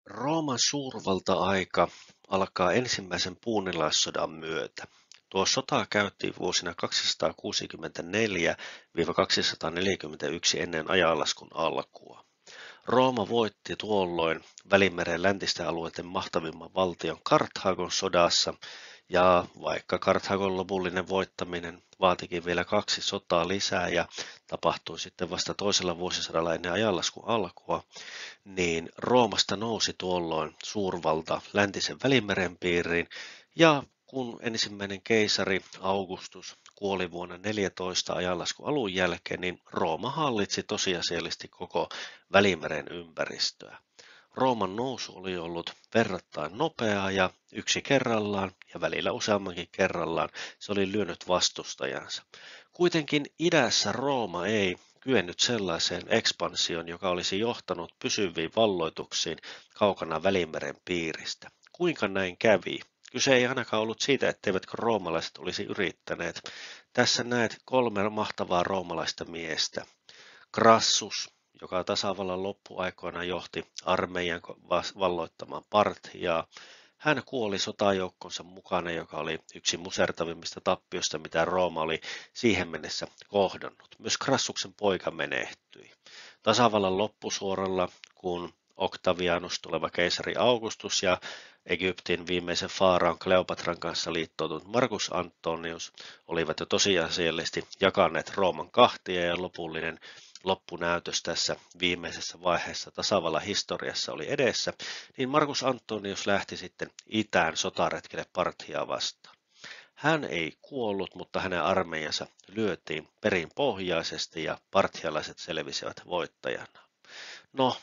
Rooman suurvalta-aika alkaa ensimmäisen puunilaissodan myötä. Tuo sota käytiin vuosina 264–241 ennen ajanlaskun alkua. Rooma voitti tuolloin Välimeren läntisten alueiden mahtavimman valtion Karthagon sodassa, ja vaikka Karthagon lopullinen voittaminen vaatikin vielä 2 sotaa lisää ja tapahtui sitten vasta toisella vuosisadalla ennen ajanlaskun alkua, niin Roomasta nousi tuolloin suurvalta läntisen Välimeren piiriin, ja kun ensimmäinen keisari Augustus kuoli vuonna 14 ajanlaskun alun jälkeen, niin Rooma hallitsi tosiasiallisesti koko Välimeren ympäristöä. Rooman nousu oli ollut verrattain nopeaa ja yksi kerrallaan ja välillä useammankin kerrallaan se oli lyönyt vastustajansa. Kuitenkin idässä Rooma ei kyennyt sellaiseen ekspansioon, joka olisi johtanut pysyviin valloituksiin kaukana Välimeren piiristä. Kuinka näin kävi? Kyse ei ainakaan ollut siitä, etteivätkö roomalaiset olisi yrittäneet. Tässä näet 3 mahtavaa roomalaista miestä. Crassus, joka tasavallan loppuaikoina johti armeijan valloittamaan Parthiaa. Hän kuoli sotajoukkonsa mukana, joka oli yksi musertavimmista tappioista, mitä Rooma oli siihen mennessä kohdannut. Myös Crassuksen poika menehtyi. Tasavallan loppusuoralla, kun Octavianus, tuleva keisari Augustus, ja Egyptin viimeisen faaraan Kleopatran kanssa liittoutunut Marcus Antonius olivat jo tosiasiallisesti jakaneet Rooman kahtia, ja lopullinen loppunäytös tässä viimeisessä vaiheessa tasavallan historiassa oli edessä, niin Marcus Antonius lähti sitten itään sotaretkelle Parthiaa vastaan. Hän ei kuollut, mutta hänen armeijansa lyötiin perinpohjaisesti ja parthialaiset selvisivät voittajana. No,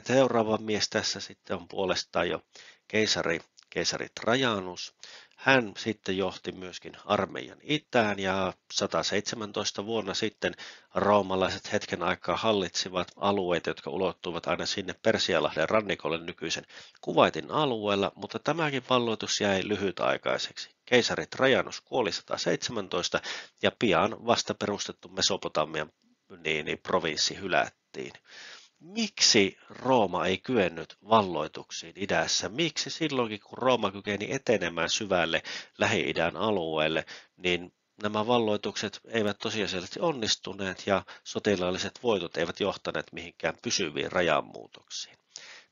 seuraava mies tässä sitten on puolestaan jo keisari Trajanus. Hän sitten johti myöskin armeijan itään, ja 117 vuonna sitten roomalaiset hetken aikaa hallitsivat alueita, jotka ulottuivat aina sinne Persialahden rannikolle nykyisen Kuwaitin alueella, mutta tämäkin valloitus jäi lyhytaikaiseksi. Keisari Trajanus kuoli 117 ja pian vasta perustettu Mesopotamian provinssi hylättiin. Miksi Rooma ei kyennyt valloituksiin idässä? Miksi silloinkin, kun Rooma kykeni etenemään syvälle Lähi-idän alueelle, niin nämä valloitukset eivät tosiasiallisesti onnistuneet ja sotilaalliset voitot eivät johtaneet mihinkään pysyviin rajanmuutoksiin?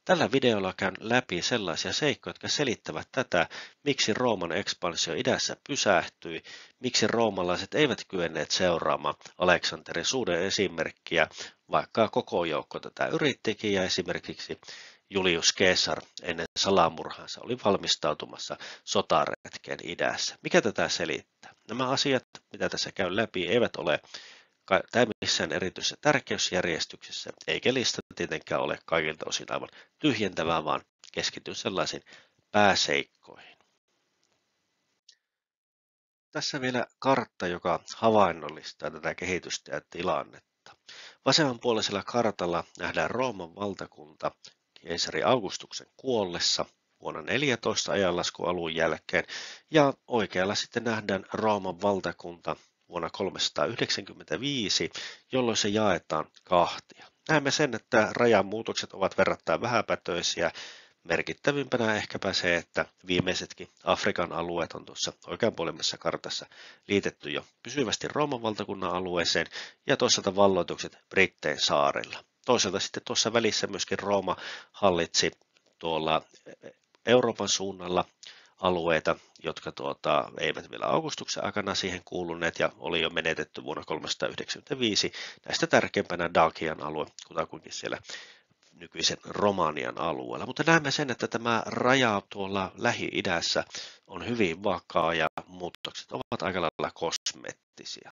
Tällä videolla käyn läpi sellaisia seikkoja, jotka selittävät tätä, miksi Rooman ekspansio idässä pysähtyi, miksi roomalaiset eivät kyenneet seuraamaan Aleksanterin suuren esimerkkiä, vaikka koko joukko tätä yrittikin, ja esimerkiksi Julius Caesar ennen salamurhansa oli valmistautumassa sotaretkeen idässä. Mikä tätä selittää? Nämä asiat, mitä tässä käyn läpi, eivät ole tai missään erityisessä tärkeysjärjestyksessä, eikä lista tietenkään ole kaikilta osin aivan tyhjentävää, vaan keskityn sellaisiin pääseikkoihin. Tässä vielä kartta, joka havainnollistaa tätä kehitystä ja tilannetta. Vasemmanpuoleisella kartalla nähdään Rooman valtakunta keisari Augustuksen kuollessa vuonna 14 ajanlaskun alun jälkeen, ja oikealla sitten nähdään Rooman valtakunta vuonna 395, jolloin se jaetaan kahtia. Näemme sen, että rajanmuutokset ovat verrattain vähäpätöisiä. Merkittävimpänä ehkäpä se, että viimeisetkin Afrikan alueet on tuossa oikeanpuolisessa kartassa liitetty jo pysyvästi Rooman valtakunnan alueeseen, ja toisaalta valloitukset Brittein saarilla. Toisaalta sitten tuossa välissä myöskin Rooma hallitsi tuolla Euroopan suunnalla alueita, jotka eivät vielä Augustuksen aikana siihen kuuluneet ja oli jo menetetty vuonna 395. Näistä tärkeimpänä Dakian alue, kutakuinkin siellä nykyisen Romanian alueella. Mutta näemme sen, että tämä raja tuolla Lähi-idässä on hyvin vakaa ja muutokset ovat aika lailla kosmeettisia.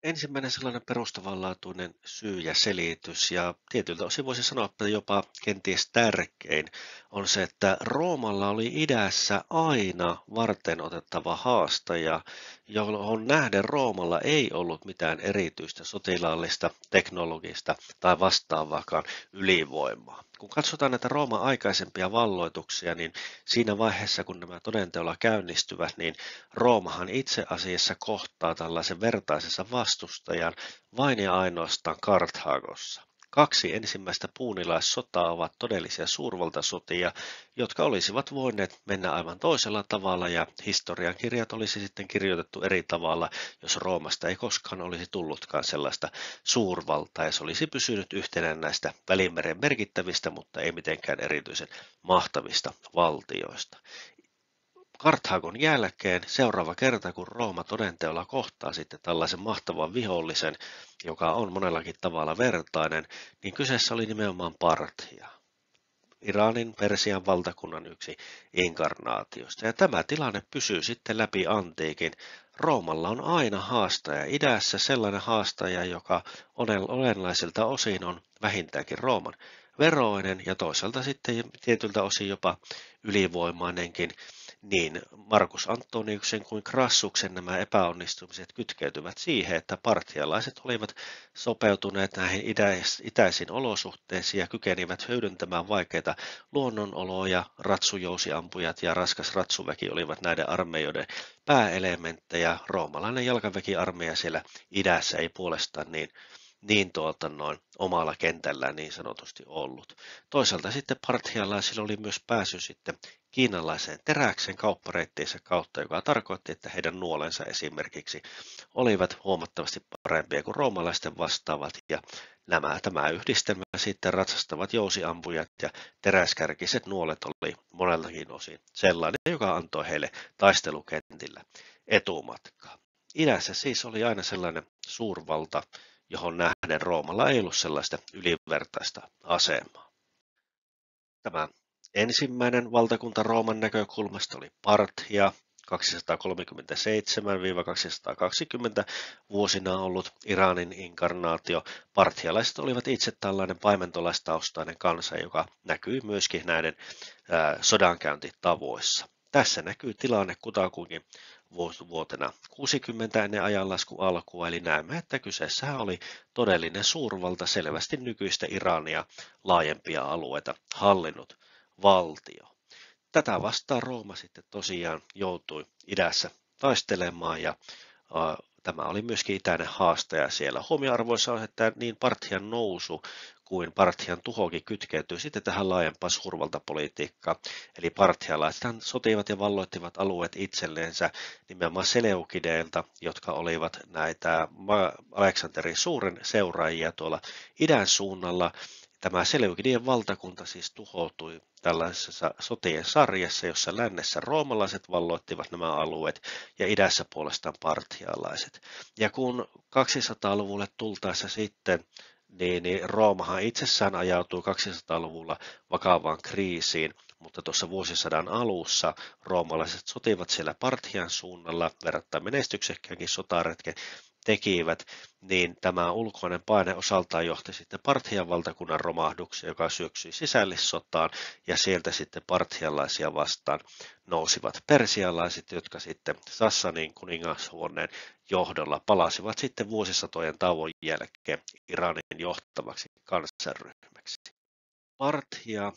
Ensimmäinen sellainen perustavanlaatuinen syy ja selitys, ja tietyiltä osin voisi sanoa, että jopa kenties tärkein, on se, että Roomalla oli idässä aina varten otettava haastaja, johon nähden Roomalla ei ollut mitään erityistä sotilaallista, teknologista tai vastaavaakaan ylivoimaa. Kun katsotaan näitä Rooman aikaisempia valloituksia, niin siinä vaiheessa, kun nämä todenteolla käynnistyvät, niin Roomahan itse asiassa kohtaa tällaisen vertaisessa vastustajan vain ja ainoastaan Karthagossa. 2 ensimmäistä puunilaissotaa ovat todellisia suurvaltasotia, jotka olisivat voineet mennä aivan toisella tavalla ja historiankirjat olisi sitten kirjoitettu eri tavalla, jos Roomasta ei koskaan olisi tullutkaan sellaista suurvaltaa ja se olisi pysynyt yhtenä näistä Välimeren merkittävistä, mutta ei mitenkään erityisen mahtavista valtioista. Karthagon jälkeen seuraava kerta, kun Rooma todenteolla kohtaa sitten tällaisen mahtavan vihollisen, joka on monellakin tavalla vertainen, niin kyseessä oli nimenomaan Parthia, Iranin Persian valtakunnan yksi inkarnaatiosta. Ja tämä tilanne pysyy sitten läpi antiikin. Roomalla on aina haastaja. Idässä sellainen haastaja, joka olennaisilta osin on vähintäänkin Rooman veroinen ja toisaalta sitten tietyltä osin jopa ylivoimainenkin. Niin Markus Antoniuksen kuin Krassuksen nämä epäonnistumiset kytkeytyvät siihen, että parthialaiset olivat sopeutuneet näihin itäisiin olosuhteisiin ja kykenivät hyödyntämään vaikeita luonnonoloja. Ratsujousiampujat ja raskas ratsuväki olivat näiden armeijoiden pääelementtejä. Roomalainen jalkaväkiarmeija siellä idässä ei puolestaan niin omalla kentällään niin sanotusti ollut. Toisaalta sitten parthialaisilla oli myös pääsy sitten kiinalaiseen teräksen kauppareittiensä kautta, joka tarkoitti, että heidän nuolensa esimerkiksi olivat huomattavasti parempia kuin roomalaisten vastaavat, ja tämä yhdistelmä sitten ratsastavat jousiampujat ja teräskärkiset nuolet oli moneltakin osin sellainen, joka antoi heille taistelukentillä etumatkaa. Idässä siis oli aina sellainen suurvalta, johon nähden Roomalla ei ollut sellaista ylivertaista asemaa. Tämä ensimmäinen valtakunta Rooman näkökulmasta oli Parthia, 237–220 vuosina ollut Iranin inkarnaatio. Parthialaiset olivat itse tällainen paimentolaistaustainen kansa, joka näkyy myöskin näiden sodankäyntitavoissa. Tässä näkyy tilanne kutakuinkin vuotena 60 ennen ajanlaskun alkua, eli näemme, että kyseessä oli todellinen suurvalta, selvästi nykyistä Irania laajempia alueita hallinnut valtio. Tätä vastaan Rooma sitten tosiaan joutui idässä taistelemaan ja tämä oli myöskin itäinen haastaja siellä. Huomioarvoissa on, että niin Parthian nousu kuin Parthian tuhokin kytkeytyy sitten tähän laajempaan suurvaltapolitiikkaan. Eli parthialaiset sotivat ja valloittivat alueet itselleensä nimenomaan Seleukideilta, jotka olivat näitä Aleksanterin suuren seuraajia tuolla idän suunnalla. Tämä Seleukidien valtakunta siis tuhoutui tällaisessa sotien sarjassa, jossa lännessä roomalaiset valloittivat nämä alueet ja idässä puolestaan parthialaiset. Ja kun 200-luvulle tultaessa sitten, niin Roomahan itsessään ajautui 200-luvulla vakavaan kriisiin, mutta tuossa vuosisadan alussa roomalaiset sotivat siellä Parthian suunnalla, verrattain menestyksekkäänkin sotaretken tekivät, niin tämä ulkoinen paine osaltaan johti sitten Parthian valtakunnan romahdukseen, joka syöksyi sisällissotaan, ja sieltä sitten parthialaisia vastaan nousivat persialaiset, jotka sitten Sassanin kuningashuoneen johdolla palasivat sitten vuosisatojen tauon jälkeen Iranin johtavaksi kansanryhmäksi. Parthia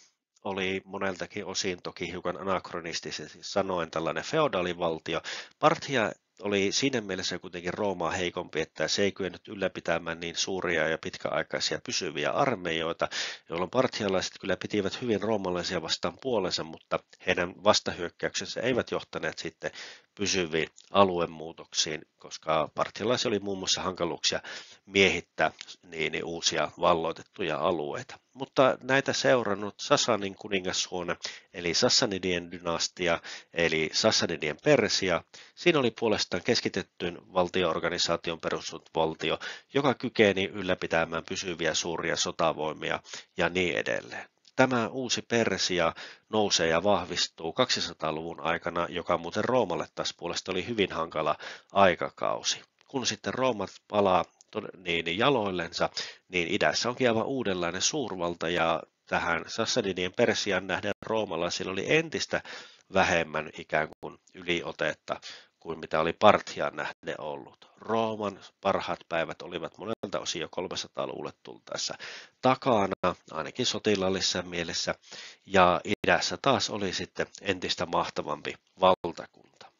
oli moneltakin osin toki hiukan anakronistisesti sanoen tällainen feodaalivaltio. Parthia oli siinä mielessä kuitenkin Roomaa heikompi, että se ei kyennyt ylläpitämään niin suuria ja pitkäaikaisia pysyviä armeijoita, jolloin parthialaiset kyllä pitivät hyvin roomalaisia vastaan puolensa, mutta heidän vastahyökkäyksensä eivät johtaneet sitten pysyviin aluemuutoksiin, koska parthialaisilla oli muun muassa hankaluuksia miehittää niin uusia valloitettuja alueita. Mutta näitä seurannut Sassanin kuningashuone, eli Sassanidien dynastia, eli Sassanidien Persia, siinä oli puolestaan keskitettyyn valtioorganisaation perustunut valtio, joka kykeni ylläpitämään pysyviä suuria sotavoimia ja niin edelleen. Tämä uusi Persia nousee ja vahvistuu 200-luvun aikana, joka muuten Roomalle taas puolesta oli hyvin hankala aikakausi. Kun sitten Roomat palaa niin jaloillensa, niin idässä onkin aivan uudenlainen suurvalta, ja tähän Sassanidien Persian nähden roomalaisilla oli entistä vähemmän ikään kuin yliotetta kuin mitä oli Parthian nähden ollut. Rooman parhaat päivät olivat monelta osin jo 300-luvulle tultaessa takana, ainakin sotilaallisessa mielessä, ja idässä taas oli sitten entistä mahtavampi valtakunta.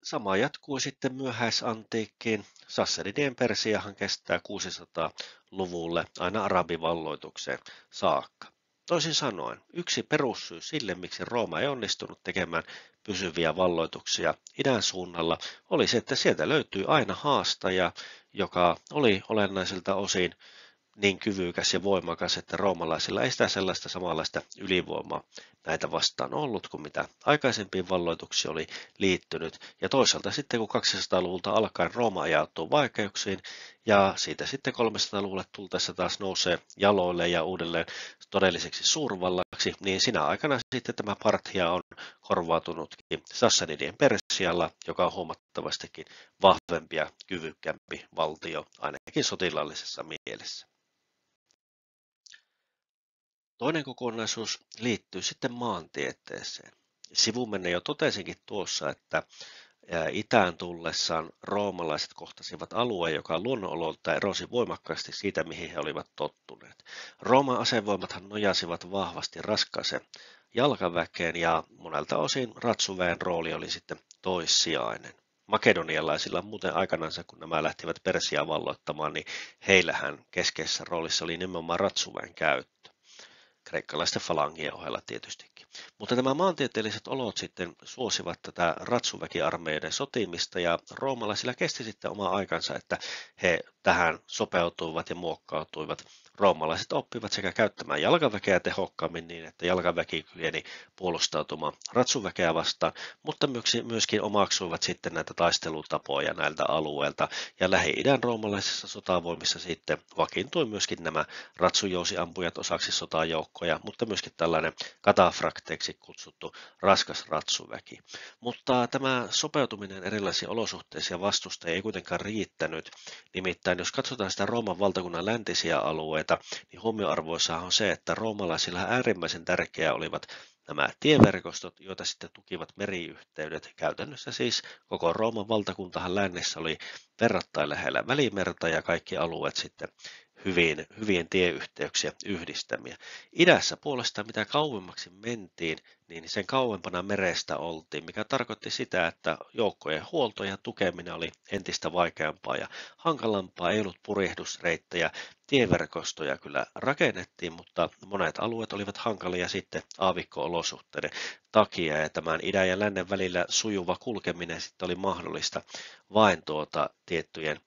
Sama jatkuu sitten myöhäisantiikkiin. Sassanidien Persiahan kestää 600-luvulle aina arabivalloitukseen saakka. Toisin sanoen, yksi perussyy sille, miksi Rooma ei onnistunut tekemään pysyviä valloituksia idän suunnalla, oli se, että sieltä löytyy aina haastaja, joka oli olennaisilta osin niin kyvykäs ja voimakas, että roomalaisilla ei sitä sellaista samanlaista ylivoimaa näitä vastaan ollut kuin mitä aikaisempiin valloituksiin oli liittynyt. Ja toisaalta sitten kun 200-luvulta alkaen Rooma ajautuu vaikeuksiin ja siitä sitten 300-luvulle tultaessa taas nousee jaloille ja uudelleen todelliseksi suurvallaksi, niin sinä aikana sitten tämä Parthia on korvautunutkin Sassanidien Persialla, joka on huomattavastikin vahvempi ja kyvykkäämpi valtio ainakin sotilaallisessa mielessä. Toinen kokonaisuus liittyy sitten maantieteeseen. Sivumenne jo totesinkin tuossa, että itään tullessaan roomalaiset kohtasivat alueen, joka luonnonololta erosi voimakkaasti siitä, mihin he olivat tottuneet. Rooman asevoimathan nojasivat vahvasti raskaaseen jalkaväkeen ja monelta osin ratsuväen rooli oli sitten toissijainen. Makedonialaisilla muuten aikanansa, kun nämä lähtivät Persiaa valloittamaan, niin heillähän keskeisessä roolissa oli nimenomaan ratsuväen käyttö. Kreikkalaisten falangien ohella tietystikin. Mutta nämä maantieteelliset olot sitten suosivat tätä ratsuväkiarmeijoiden sotimista ja roomalaisilla kesti sitten oma aikansa, että he tähän sopeutuivat ja muokkautuivat. Roomalaiset oppivat sekä käyttämään jalkaväkeä tehokkaammin niin, että jalkaväki kykeni puolustautumaan ratsuväkeä vastaan, mutta myöskin omaksuivat sitten näitä taistelutapoja näiltä alueilta. Ja Lähi-idän roomalaisissa sotavoimissa sitten vakiintui myöskin nämä ratsujousiampujat osaksi sotajoukkoja, mutta myöskin tällainen katafrakteiksi kutsuttu raskas ratsuväki. Mutta tämä sopeutuminen erilaisiin olosuhteisiin ja vastustajia ei kuitenkaan riittänyt. Nimittäin jos katsotaan sitä Rooman valtakunnan läntisiä alueita, niin huomioarvoissa on se, että roomalaisilla äärimmäisen tärkeää olivat nämä tieverkostot, joita sitten tukivat meriyhteydet. Käytännössä siis koko Rooman valtakuntahan lännessä oli verrattain lähellä Välimerta ja kaikki alueet sitten hyvien tieyhteyksiä yhdistämiä. Idässä puolestaan mitä kauemmaksi mentiin, niin sen kauempana merestä oltiin, mikä tarkoitti sitä, että joukkojen huolto ja tukeminen oli entistä vaikeampaa ja hankalampaa, ei ollut purjehdusreittejä, tieverkostoja kyllä rakennettiin, mutta monet alueet olivat hankalia sitten aavikko-olosuhteiden takia ja tämän idän ja lännen välillä sujuva kulkeminen sitten oli mahdollista vain tiettyjen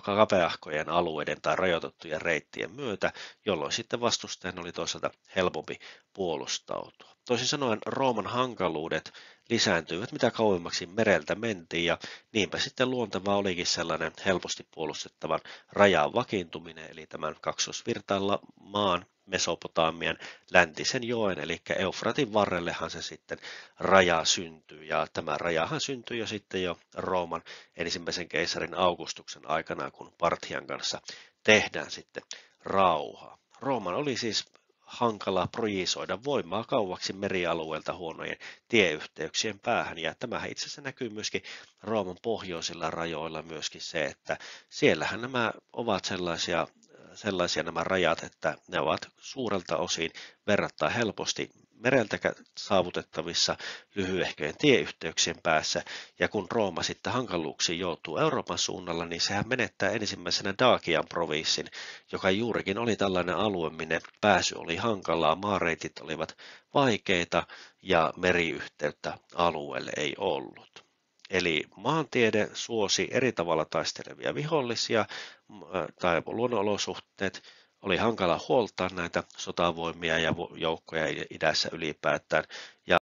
kapeahkojen alueiden tai rajoitettujen reittien myötä, jolloin sitten vastustajan oli toisaalta helpompi puolustautua. Toisin sanoen Rooman hankaluudet lisääntyivät mitä kauemmaksi mereltä mentiin ja niinpä sitten luonteva olikin sellainen helposti puolustettavan rajan vakiintuminen, eli tämän kaksosvirtailla maan Mesopotamian läntisen joen, eli Eufratin varrellehan se sitten raja syntyy, ja tämä rajahan syntyi jo sitten jo Rooman ensimmäisen keisarin Augustuksen aikana, kun Parthian kanssa tehdään sitten rauhaa. Rooman oli siis hankala projisoida voimaa kauaksi merialueelta huonojen tieyhteyksien päähän, ja tämähän itse asiassa näkyy myöskin Rooman pohjoisilla rajoilla myöskin se, että siellähän nämä ovat sellaisia nämä rajat, että ne ovat suurelta osin verrattain helposti mereltä saavutettavissa lyhyehköjen tieyhteyksien päässä, ja kun Rooma sitten hankaluuksiin joutuu Euroopan suunnalla, niin sehän menettää ensimmäisenä Dakian provinssin, joka juurikin oli tällainen alue, minne pääsy oli hankalaa, maareitit olivat vaikeita ja meriyhteyttä alueelle ei ollut. Eli maantiede suosi eri tavalla taistelevia vihollisia tai luonnonolosuhteet, oli hankala huoltaa näitä sotavoimia ja joukkoja idässä ylipäätään. Ja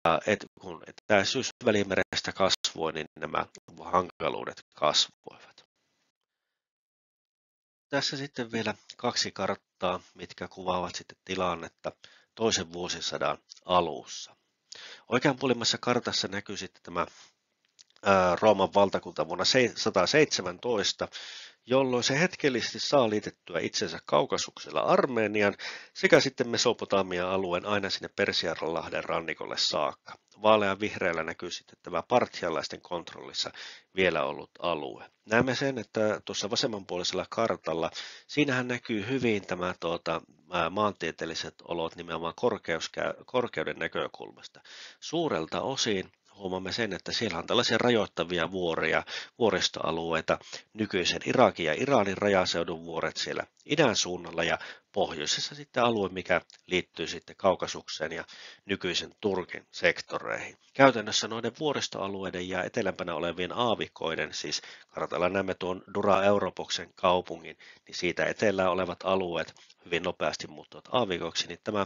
kun etäisyys Välimerestä kasvoi, niin nämä hankaluudet kasvoivat. Tässä sitten vielä kaksi karttaa, mitkä kuvaavat sitten tilannetta toisen vuosisadan alussa. Oikeanpuolimmassa kartassa näkyy sitten tämä Rooman valtakunta vuonna 117, jolloin se hetkellisesti saa liitettyä itsensä Kaukasuksella Armenian sekä sitten Mesopotamian alueen aina sinne Persianlahden rannikolle saakka. Vaalean vihreällä näkyy sitten tämä parthialaisten kontrollissa vielä ollut alue. Näemme sen, että tuossa vasemmanpuolisella kartalla, siinähän näkyy hyvin tämä maantieteelliset olot nimenomaan korkeuden näkökulmasta. Suurelta osin huomaamme sen, että siellä on tällaisia rajoittavia vuoria, vuoristoalueita, nykyisen Irakin ja Iranin rajaseudun vuoret siellä idän suunnalla ja pohjoisessa sitten alue, mikä liittyy sitten Kaukasukseen ja nykyisen Turkin sektoreihin. Käytännössä noiden vuoristoalueiden ja etelämpänä olevien aavikoiden, siis kartalla näemme tuon Dura Europoksen kaupungin, niin siitä etelään olevat alueet hyvin nopeasti muuttuvat aavikoiksi, niin tämä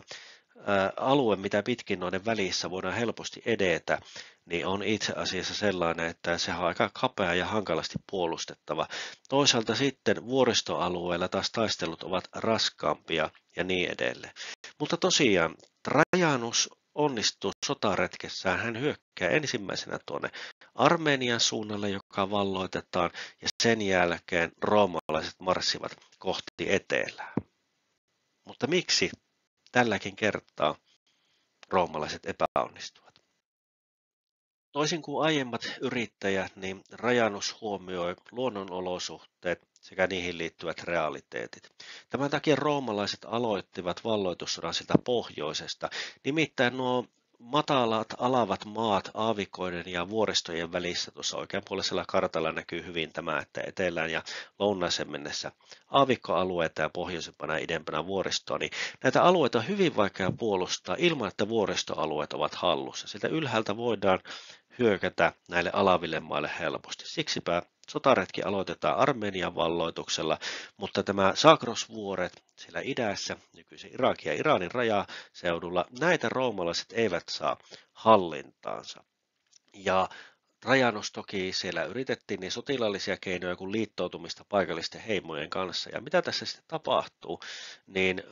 alue, mitä pitkin noiden välissä voidaan helposti edetä, niin on itse asiassa sellainen, että se on aika kapea ja hankalasti puolustettava. Toisaalta sitten vuoristoalueella taas taistelut ovat raskaampia ja niin edelleen. Mutta tosiaan Trajanus onnistuu sotaretkessään. Hän hyökkää ensimmäisenä tuonne Armenian suunnalle, joka valloitetaan, ja sen jälkeen roomalaiset marssivat kohti etelää. Mutta miksi tälläkin kertaa roomalaiset epäonnistuvat? Toisin kuin aiemmat yrittäjät, niin Trajanus huomioi luonnonolosuhteet sekä niihin liittyvät realiteetit. Tämän takia roomalaiset aloittivat valloitussodan siltä pohjoisesta, nimittäin nuo matalat alavat maat aavikoiden ja vuoristojen välissä, tuossa oikeanpuolisella kartalla näkyy hyvin tämä, että etelään ja lounaisen mennessä aavikkoalueita ja pohjoisempana idempänä vuoristoa, niin näitä alueita on hyvin vaikea puolustaa ilman, että vuoristoalueet ovat hallussa. Sieltä ylhäältä voidaan hyökätä näille alaville maille helposti. Siksipä sotaretki aloitetaan Armenian valloituksella, mutta tämä Zagros-vuoret siellä idässä, nykyisen Irakin ja Iranin rajaseudulla, näitä roomalaiset eivät saa hallintaansa. Ja Trajanus toki siellä yritettiin niin sotilaallisia keinoja kuin liittoutumista paikallisten heimojen kanssa. Ja mitä tässä sitten tapahtuu, niin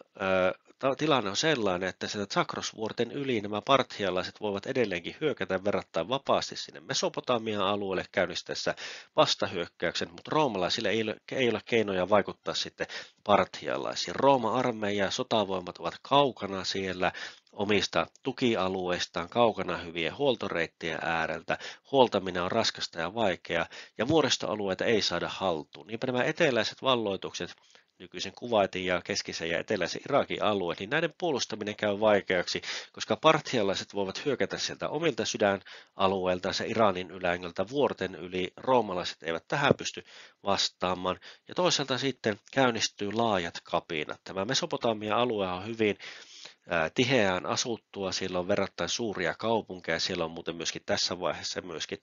tilanne on sellainen, että sieltä Zagrosvuorten yli nämä parthialaiset voivat edelleenkin hyökätä verrattain vapaasti sinne Mesopotamian alueelle käynnistäessä vastahyökkäyksen, mutta roomalaisille ei ole keinoja vaikuttaa sitten parthialaisiin. Rooma-armeija ja sotavoimat ovat kaukana siellä omista tukialueistaan, kaukana hyvien huoltoreittien ääreltä. Huoltaminen on raskasta ja vaikeaa, ja vuoristoalueita ei saada haltuun. Niinpä nämä eteläiset valloitukset, nykyisen Kuwaitin ja keskisen ja eteläisen Irakin alueet, niin näiden puolustaminen käy vaikeaksi, koska parthialaiset voivat hyökätä sieltä omilta sydänalueiltaan se Iranin ylängöltä vuorten yli. Roomalaiset eivät tähän pysty vastaamaan. Ja toisaalta sitten käynnistyy laajat kapinat. Tämä Mesopotamian alue on hyvin tiheään asuttua, siellä on verrattain suuria kaupunkeja, siellä on muuten myöskin tässä vaiheessa myöskin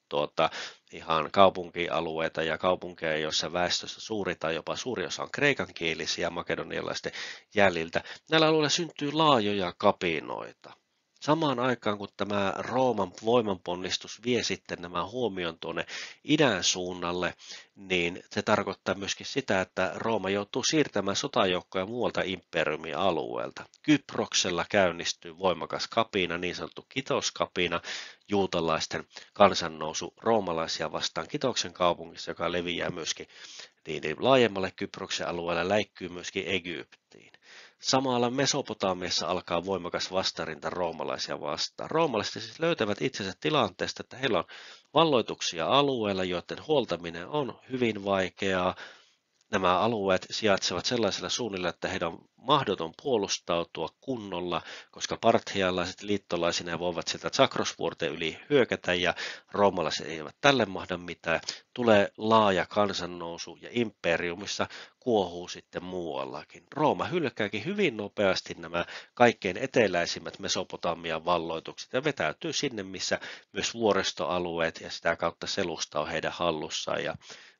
ihan kaupunkialueita ja kaupunkeja, joissa väestöstä suuri tai jopa suuri osa on kreikankielisiä makedonialaisten jäljiltä. Näillä alueilla syntyy laajoja kapinoita. Samaan aikaan, kun tämä Rooman voimanponnistus vie sitten nämä huomion tuonne idän suunnalle, niin se tarkoittaa myöskin sitä, että Rooma joutuu siirtämään sotajoukkoja muualta imperiumin alueelta. Kyproksella käynnistyy voimakas kapina, niin sanottu Kitoskapina, juutalaisten kansannousu roomalaisia vastaan Kitoksen kaupungissa, joka leviää myöskin niin laajemmalle Kyproksen alueelle, läikkyy myöskin Egyptiin. Samalla Mesopotamiassa alkaa voimakas vastarinta roomalaisia vastaan. Roomalaiset siis löytävät itsensä tilanteesta, että heillä on valloituksia alueella, joiden huoltaminen on hyvin vaikeaa. Nämä alueet sijaitsevat sellaisilla suunnilla, että heidän on mahdoton puolustautua kunnolla, koska parthialaiset liittolaisina voivat sieltä Zagrosvuorten yli hyökätä ja roomalaiset eivät tälle mahda mitään. Tulee laaja kansannousu ja imperiumissa kuohuu sitten muuallakin. Rooma hylkääkin hyvin nopeasti nämä kaikkein eteläisimmät Mesopotamian valloitukset ja vetäytyy sinne, missä myös vuoristoalueet ja sitä kautta selusta on heidän hallussaan. Ja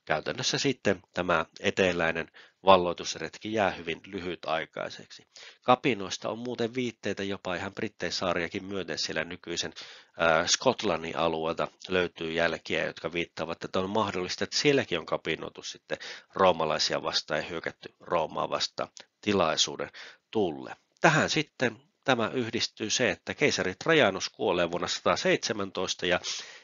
käytännössä sitten tämä eteläinen valloitusretki jää hyvin lyhytaikaiseksi. Kapinoista on muuten viitteitä jopa ihan Brittein saariakin myöten siellä nykyisen Skotlannin alueelta löytyy jälkiä, jotka viittaavat, että on mahdollista, että sielläkin on kapinoitu sitten roomalaisia vastaan ja hyökätty Roomaa vastaan tilaisuuden tulle. Tähän sitten tämä yhdistyy se, että keisari Trajanus kuolee vuonna 117 ja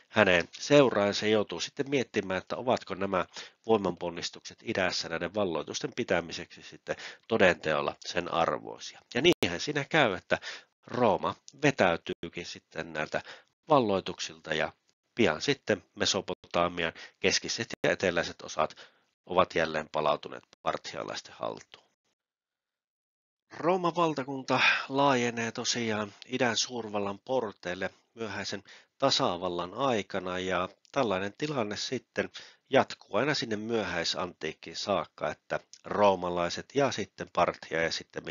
hänen seuraansa joutuu sitten miettimään, että ovatko nämä voimanponnistukset idässä näiden valloitusten pitämiseksi sitten todenteolla sen arvoisia. Ja niinhän siinä käy, että Rooma vetäytyykin sitten näiltä valloituksilta ja pian sitten Mesopotamian keskiset ja eteläiset osat ovat jälleen palautuneet parthialaisten haltuun. Rooman valtakunta laajenee tosiaan idän suurvallan porteille myöhäisen tasavallan aikana ja tällainen tilanne sitten jatkuu aina sinne myöhäisantiikkiin saakka, että roomalaiset ja sitten Parthia ja sitten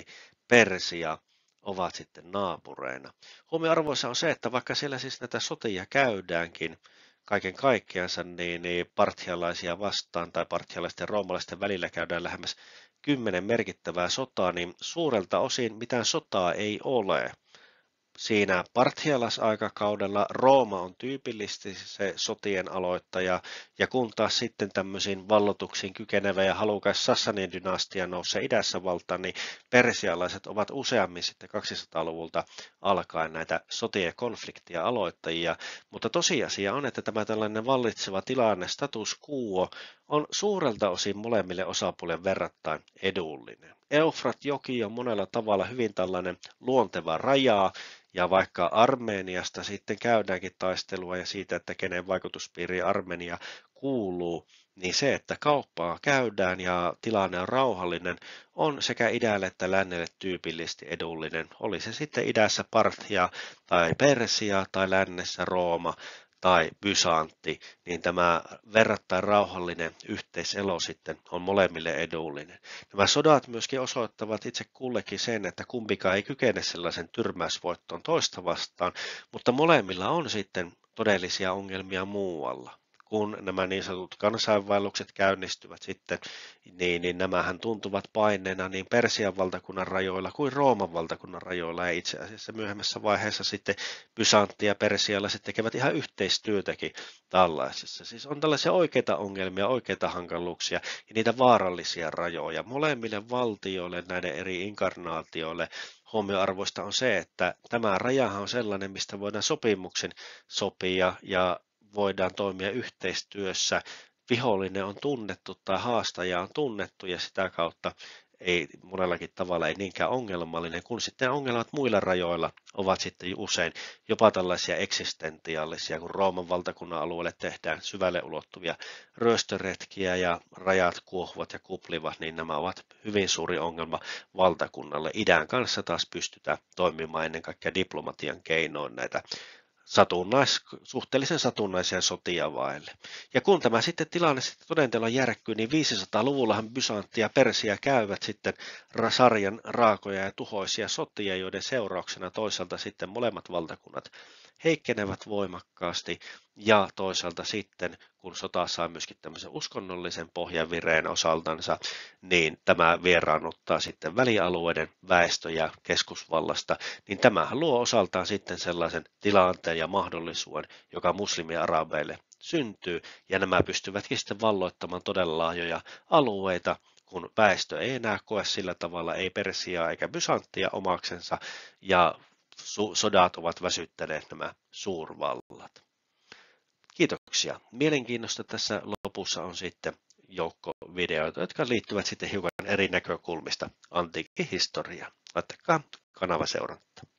Persia ovat sitten naapureina. Huomioarvoisa on se, että vaikka siellä siis näitä sotia käydäänkin kaiken kaikkiansa, niin parthialaisia vastaan tai parthialaisten ja roomalaisten välillä käydään lähemmäs 10 merkittävää sotaa, niin suurelta osin mitään sotaa ei ole. Siinä parthialaisaikakaudella Rooma on tyypillisesti se sotien aloittaja, ja kun taas sitten tämmöisiin vallotuksiin kykenevä ja halukas Sassanien dynastia nousee idässä valtaan, niin persialaiset ovat useammin sitten 200-luvulta alkaen näitä sotia ja konfliktia aloittajia, mutta tosiasia on, että tämä tällainen vallitseva tilanne, status quo, on suurelta osin molemmille osapuolille verrattain edullinen. Eufrat-joki on monella tavalla hyvin tällainen luonteva raja, ja vaikka Armeniasta sitten käydäänkin taistelua ja siitä, että kenen vaikutuspiiriin Armenia kuuluu, niin se, että kauppaa käydään ja tilanne on rauhallinen, on sekä idälle että lännelle tyypillisesti edullinen. Oli se sitten idässä Parthia tai Persia tai lännessä Rooma tai Bysantti, niin tämä verrattain rauhallinen yhteiselo sitten on molemmille edullinen. Nämä sodat myöskin osoittavat itse kullekin sen, että kumpikaan ei kykene sellaisen tyrmäysvoittoon toista vastaan, mutta molemmilla on sitten todellisia ongelmia muualla. Kun nämä niin sanotut kansainvaellukset käynnistyvät sitten, niin nämähän tuntuvat paineena niin Persian valtakunnan rajoilla kuin Rooman valtakunnan rajoilla, ja itse asiassa myöhemmässä vaiheessa sitten Bysantti ja persialaiset tekevät ihan yhteistyötäkin tällaisessa. Siis on tällaisia oikeita ongelmia, oikeita hankaluuksia ja niitä vaarallisia rajoja. Molemmille valtioille, näiden eri inkarnaatioille, huomioarvoista on se, että tämä rajahan on sellainen, mistä voidaan sopimuksen sopia ja voidaan toimia yhteistyössä. Vihollinen on tunnettu tai haastaja on tunnettu ja sitä kautta ei monellakin tavalla ei niinkään ongelmallinen, kun sitten ongelmat muilla rajoilla ovat sitten usein jopa tällaisia eksistentiaalisia, kun Rooman valtakunnan alueelle tehdään syvälle ulottuvia ryöstöretkiä ja rajat kuohuvat ja kuplivat, niin nämä ovat hyvin suuri ongelma valtakunnalle. Idän kanssa taas pystytään toimimaan ennen kaikkea diplomatian keinoin näitä suhteellisen satunnaisia sotia vaille. Ja kun tämä sitten tilanne sitten todenteella järkkyy, niin 500-luvullahan Bysantti ja Persia käyvät sitten sarjan raakoja ja tuhoisia sotia, joiden seurauksena toisaalta sitten molemmat valtakunnat heikkenevät voimakkaasti ja toisaalta sitten, kun sota saa myöskin tämmöisen uskonnollisen pohjavireen osaltansa, niin tämä vieraannuttaa sitten välialueiden väestöjä keskusvallasta, niin tämähän luo osaltaan sitten sellaisen tilanteen ja mahdollisuuden, joka muslimiarabeille syntyy, ja nämä pystyvätkin sitten valloittamaan todella laajoja alueita, kun väestö ei enää koe sillä tavalla, ei Persiaa eikä Bysanttia omaksensa, ja sodat ovat väsyttäneet nämä suurvallat. Kiitoksia. Mielenkiinnosta tässä lopussa on sitten joukko videoita, jotka liittyvät sitten hiukan eri näkökulmista antiikin historiaan. Laittakaa kanavaseurantaa.